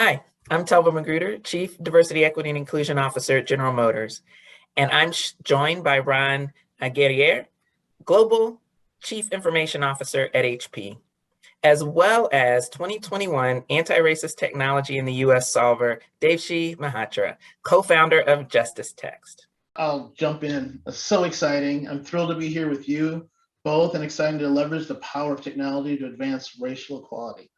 Hi, I'm Telva McGruder, Chief Diversity, Equity, and Inclusion Officer at General Motors, and I'm joined by Ron Guerrier, Global Chief Information Officer at HP, as well as 2021 Anti-Racist Technology in the U.S. Solver, Devshi Mehrotra, co-founder of JusticeText. I'll jump in. It's so exciting. I'm thrilled to be here with you both and excited to leverage the power of technology to advance racial equality.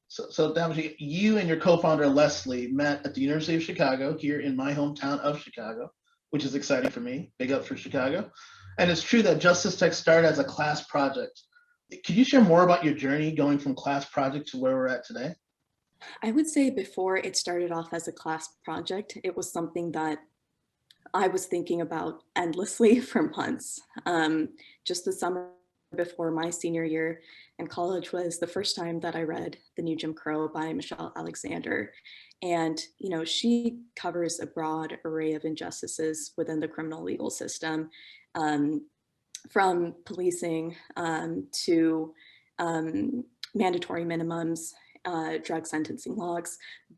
So Devshi, you and your co-founder Leslie met at the University of Chicago here in my hometown of Chicago, which is exciting for me. Big up for Chicago. And it's true that JusticeText started as a class project. Could you share more about your journey going from class project to where we're at today? I would say before it started off as a class project, it was something that I was thinking about endlessly for months. Just the summer before my senior year in college was the first time that I read The New Jim Crow by Michelle Alexander. And, she covers a broad array of injustices within the criminal legal system, from policing to mandatory minimums, drug sentencing logs.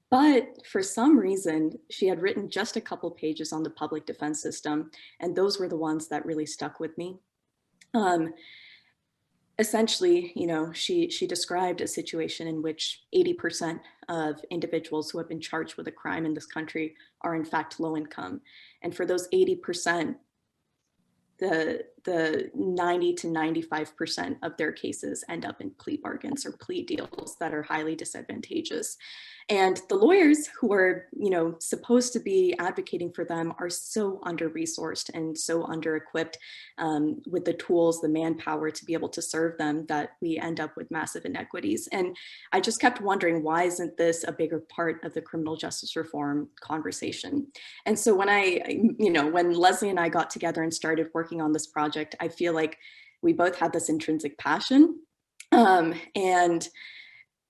But for some reason, she had written just a couple pages on the public defense system, and those were the ones that really stuck with me. Essentially, she described a situation in which 80% of individuals who have been charged with a crime in this country are in fact low income. And for those 80%, the 90 to 95% of their cases end up in plea bargains or plea deals that are highly disadvantageous. And the lawyers who are, supposed to be advocating for them are so under-resourced and so under-equipped with the tools, the manpower to be able to serve them that we end up with massive inequities. And I just kept wondering, why isn't this a bigger part of the criminal justice reform conversation? And so when Leslie and I got together and started working on this project, I feel like we both had this intrinsic passion. And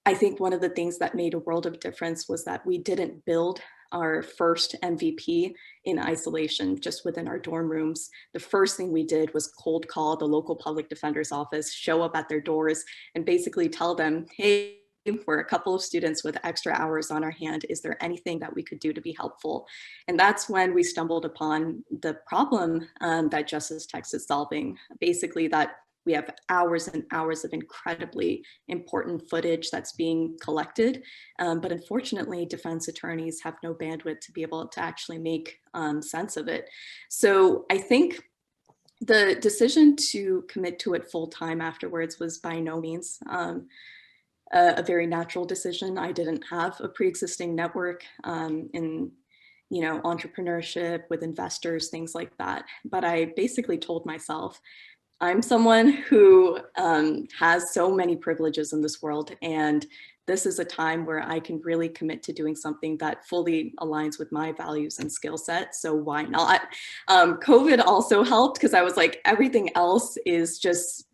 I think one of the things that made a world of difference was that we didn't build our first MVP in isolation, just within our dorm rooms. The first thing we did was cold call the local public defender's office, show up at their doors, and basically tell them, hey, we're a couple of students with extra hours on our hand. Is there anything that we could do to be helpful? And that's when we stumbled upon the problem that JusticeText is solving. Basically, that we have hours and hours of incredibly important footage that's being collected. But unfortunately, defense attorneys have no bandwidth to be able to actually make sense of it. So I think the decision to commit to it full time afterwards was by no means a very natural decision. I didn't have a pre-existing network in entrepreneurship with investors, things like that. But I basically told myself, I'm someone who has so many privileges in this world, and this is a time where I can really commit to doing something that fully aligns with my values and skill set. So why not? COVID also helped because I was like, everything else is just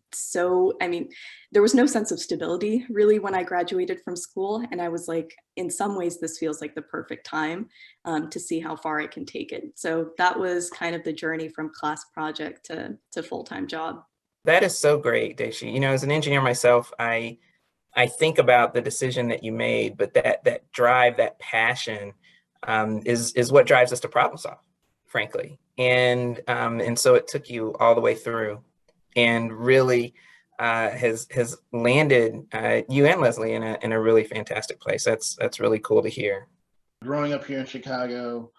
there was no sense of stability really when I graduated from school. And I was like, in some ways, this feels like the perfect time to see how far I can take it. So that was kind of the journey from class project to full-time job. That is so great, Devshi. As an engineer myself, I think about the decision that you made, but that drive, that passion is what drives us to problem solve, frankly. And so it took you all the way through and really has landed you and Leslie in a really fantastic place. That's really cool to hear. Growing up here in Chicago,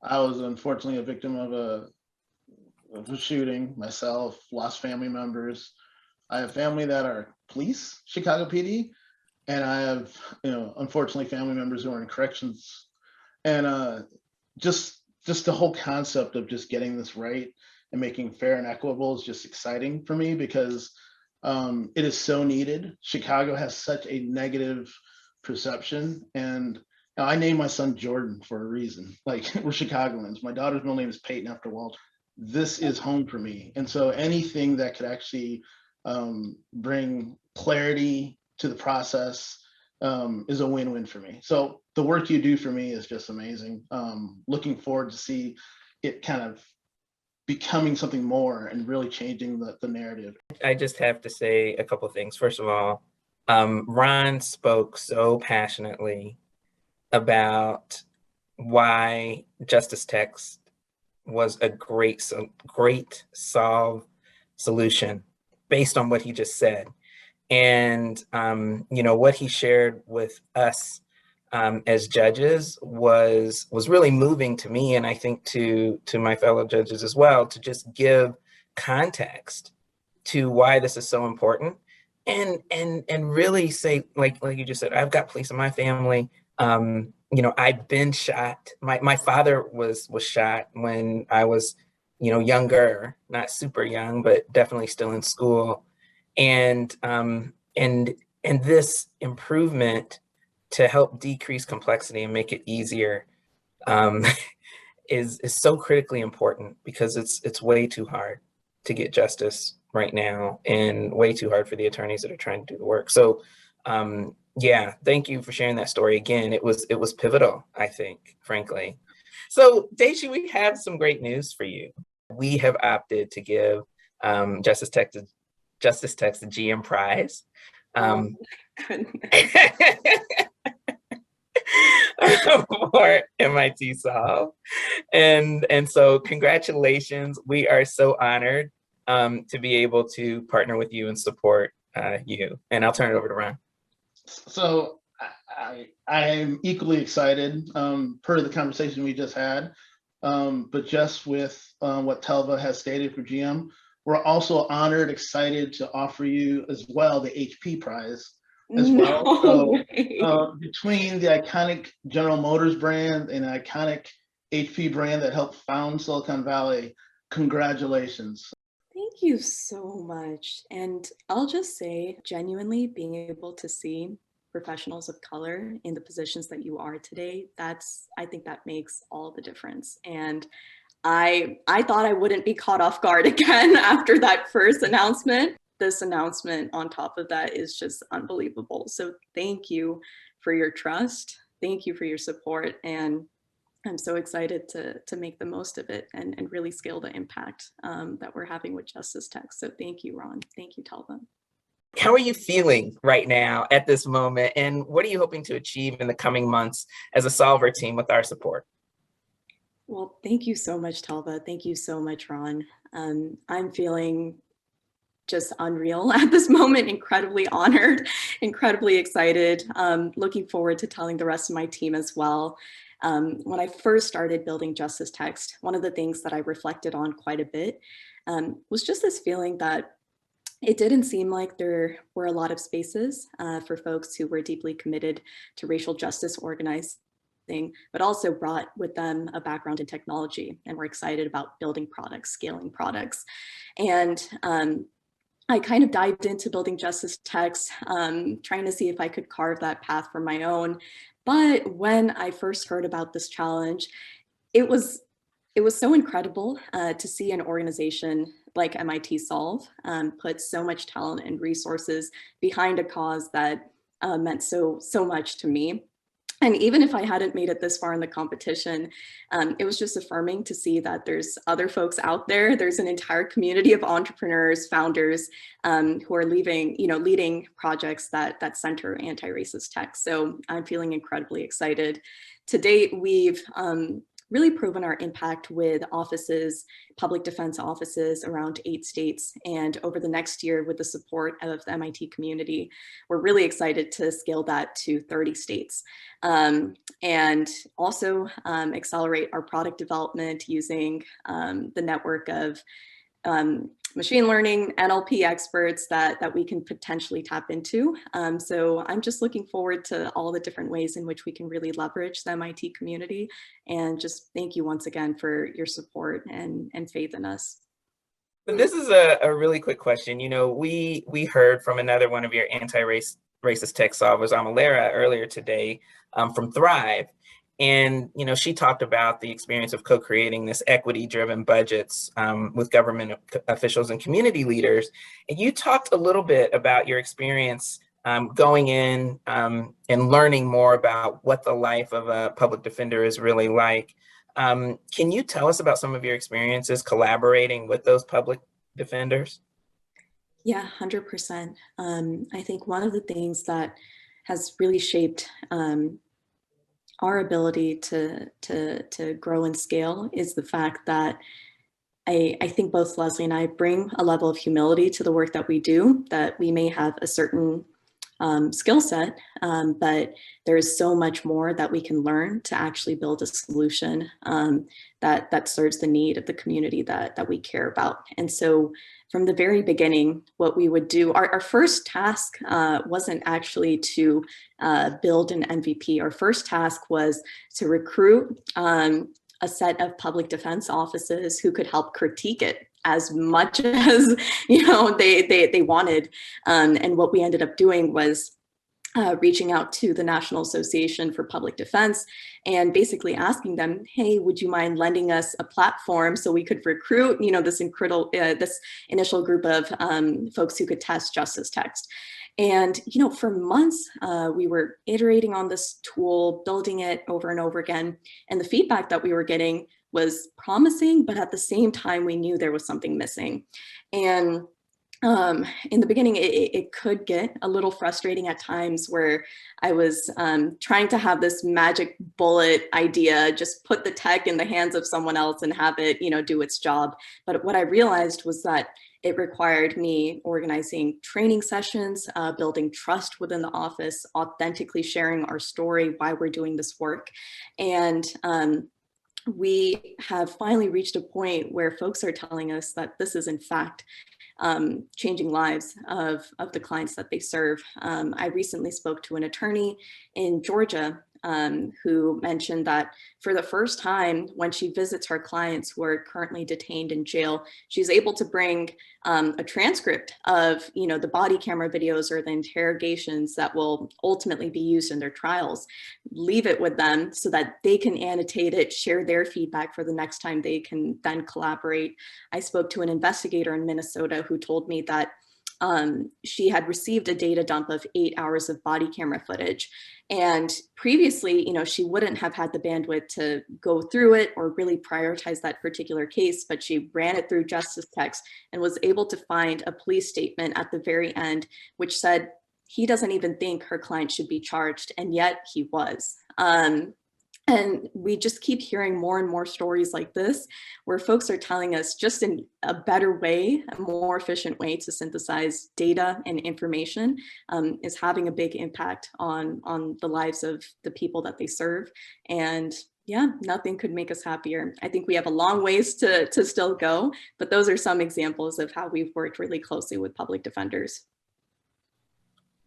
I was unfortunately a victim of a shooting myself, lost family members. I have family that are police, Chicago PD, and I have, unfortunately family members who are in corrections. And just the whole concept of just getting this right and making fair and equitable is just exciting for me because it is so needed. Chicago has such a negative perception, and I named my son Jordan for a reason. Like, we're Chicagoans. My daughter's middle name is Peyton after Walter. This is home for me. And so anything that could actually bring clarity to the process is a win-win for me. So the work you do for me is just amazing. Looking forward to see it kind of becoming something more and really changing the narrative. I just have to say a couple of things. First of all, Ron spoke so passionately about why JusticeText was a great solution based on what he just said. And what he shared with us as judges was really moving to me, and I think to my fellow judges as well, to just give context to why this is so important, and really say, like you just said, I've got police in my family. I've been shot. My father was shot when I was, younger, not super young, but definitely still in school. And this improvement to help decrease complexity and make it easier is so critically important, because it's way too hard to get justice right now, and way too hard for the attorneys that are trying to do the work. So yeah, thank you for sharing that story again. It was pivotal, I think, frankly. So Devshi, we have some great news for you. We have opted to give JusticeText the GM Prize. For MIT Solve. And so congratulations. We are so honored to be able to partner with you and support you. And I'll turn it over to Ron. So I am equally excited per the conversation we just had, but just with what Telva has stated for GM, we're also honored, excited to offer you as well the HP Prize as well. So between the iconic General Motors brand and iconic HP brand that helped found Silicon Valley, congratulations. Thank you so much. And I'll just say, genuinely being able to see professionals of color in the positions that you are today, I think that makes all the difference. And I thought I wouldn't be caught off guard again after that first announcement. This announcement on top of that is just unbelievable. So thank you for your trust. Thank you for your support. And I'm so excited to make the most of it and really scale the impact that we're having with JusticeText. So thank you, Ron. Thank you, Telva. How are you feeling right now at this moment? And what are you hoping to achieve in the coming months as a Solver team with our support? Well, thank you so much, Telva. Thank you so much, Ron. I'm feeling just unreal at this moment, incredibly honored, incredibly excited, looking forward to telling the rest of my team as well. When I first started building JusticeText, one of the things that I reflected on quite a bit was just this feeling that it didn't seem like there were a lot of spaces for folks who were deeply committed to racial justice organizing, but also brought with them a background in technology and were excited about building products, scaling products. And I kind of dived into building JusticeText, trying to see if I could carve that path for my own. But when I first heard about this challenge, it was so incredible to see an organization like MIT Solve put so much talent and resources behind a cause that meant so much to me. And even if I hadn't made it this far in the competition, it was just affirming to see that there's other folks out there. There's an entire community of entrepreneurs, founders who are leading projects that center anti-racist tech. So I'm feeling incredibly excited. To date, we've really proven our impact with offices, public defense offices around 8 states. And over the next year, with the support of the MIT community, we're really excited to scale that to 30 states. And also accelerate our product development using the network of machine learning, NLP experts that we can potentially tap into. So I'm just looking forward to all the different ways in which we can really leverage the MIT community. And just thank you once again for your support and faith in us. This is a really quick question. We heard from another one of your anti-racist tech solvers, Amalera, earlier today from Thrive. And, she talked about the experience of co-creating this equity-driven budgets with government officials and community leaders. And you talked a little bit about your experience going in and learning more about what the life of a public defender is really like. Can you tell us about some of your experiences collaborating with those public defenders? Yeah, 100%. I think one of the things that has really shaped our ability to grow and scale is the fact that I think both Leslie and I bring a level of humility to the work that we do, that we may have a certain skill set, but there is so much more that we can learn to actually build a solution that serves the need of the community that we care about. And so from the very beginning, what we would do, our first task wasn't actually to build an MVP. Our first task was to recruit a set of public defense offices who could help critique it as much as they wanted. And what we ended up doing was reaching out to the National Association for Public Defense and basically asking them, hey, would you mind lending us a platform so we could recruit, this initial group of folks who could test JusticeText. And, for months, we were iterating on this tool, building it over and over again. And the feedback that we were getting was promising, but at the same time, we knew there was something missing. And in the beginning, it could get a little frustrating at times where I was trying to have this magic bullet idea, just put the tech in the hands of someone else and have it, do its job. But what I realized was that it required me organizing training sessions, building trust within the office, authentically sharing our story, why we're doing this work. And we have finally reached a point where folks are telling us that this is in fact changing lives of the clients that they serve. I recently spoke to an attorney in Georgia who mentioned that for the first time, when she visits her clients who are currently detained in jail, she's able to bring a transcript of, the body camera videos or the interrogations that will ultimately be used in their trials, leave it with them so that they can annotate it, share their feedback for the next time they can then collaborate. I spoke to an investigator in Minnesota who told me that she had received a data dump of 8 hours of body camera footage. And previously, she wouldn't have had the bandwidth to go through it or really prioritize that particular case, but she ran it through JusticeText and was able to find a police statement at the very end, which said he doesn't even think her client should be charged, and yet he was. And we just keep hearing more and more stories like this, where folks are telling us just in a better way, a more efficient way to synthesize data and information is having a big impact on the lives of the people that they serve. And yeah, nothing could make us happier. I think we have a long ways to still go, but those are some examples of how we've worked really closely with public defenders.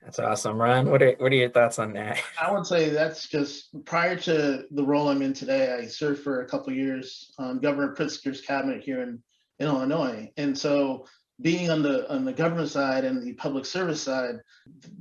That's awesome. Ron, what are your thoughts on that? I would say that's just prior to the role I'm in today. I served for a couple of years on Governor Pritzker's cabinet here in Illinois. And so being on the government side and the public service side,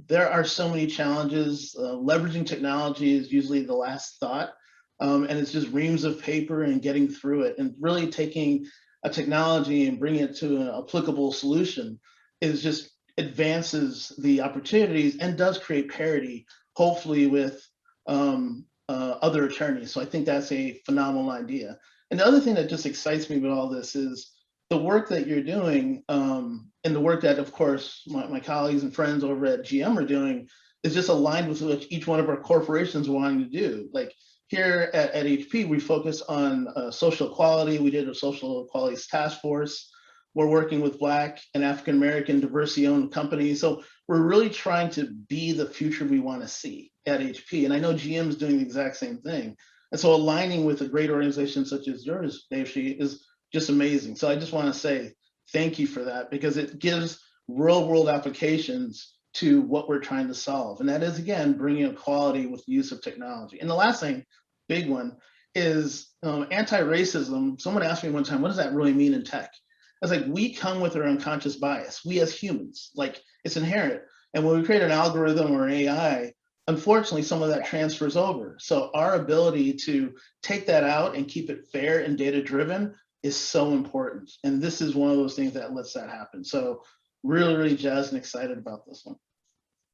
there are so many challenges. Leveraging technology is usually the last thought. And it's just reams of paper and getting through it, and really taking a technology and bringing it to an applicable solution is just advances the opportunities and does create parity, hopefully with other attorneys. So I think that's a phenomenal idea. And the other thing that just excites me about all this is the work that you're doing, and the work that, of course, my colleagues and friends over at GM are doing is just aligned with what each one of our corporations are wanting to do. Like here at HP, we focus on social equality. We did a social equalities task force. We're working with Black and African-American diversity-owned companies. So we're really trying to be the future we want to see at HP. And I know GM is doing the exact same thing. And so aligning with a great organization such as yours, Devshi, is just amazing. So I just want to say thank you for that, because it gives real-world applications to what we're trying to solve. And that is, again, bringing equality with the use of technology. And the last thing, big one, is anti-racism. Someone asked me one time, what does that really mean in tech? I was like, we come with our unconscious bias. We as humans, like, it's inherent. And when we create an algorithm or an AI, unfortunately, some of that transfers over. So our ability to take that out and keep it fair and data-driven is so important. And this is one of those things that lets that happen. So really, really jazzed and excited about this one.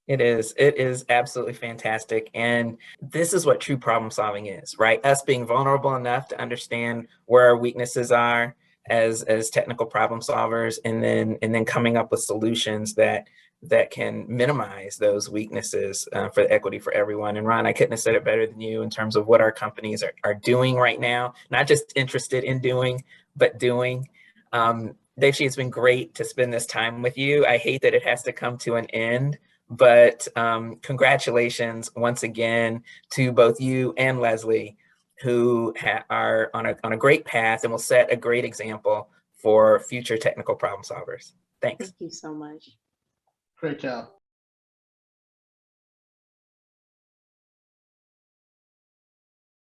It is absolutely fantastic. And this is what true problem solving is, right? Us being vulnerable enough to understand where our weaknesses are as technical problem solvers, and then coming up with solutions that that can minimize those weaknesses for the equity for everyone. And Ron, I couldn't have said it better than you in terms of what our companies are doing right now, not just interested in doing, but doing. Devshi, it's been great to spend this time with you. I hate that it has to come to an end, but congratulations once again to both you and Leslie, who are on a great path and will set a great example for future technical problem solvers. Thanks. Thank you so much. Great job.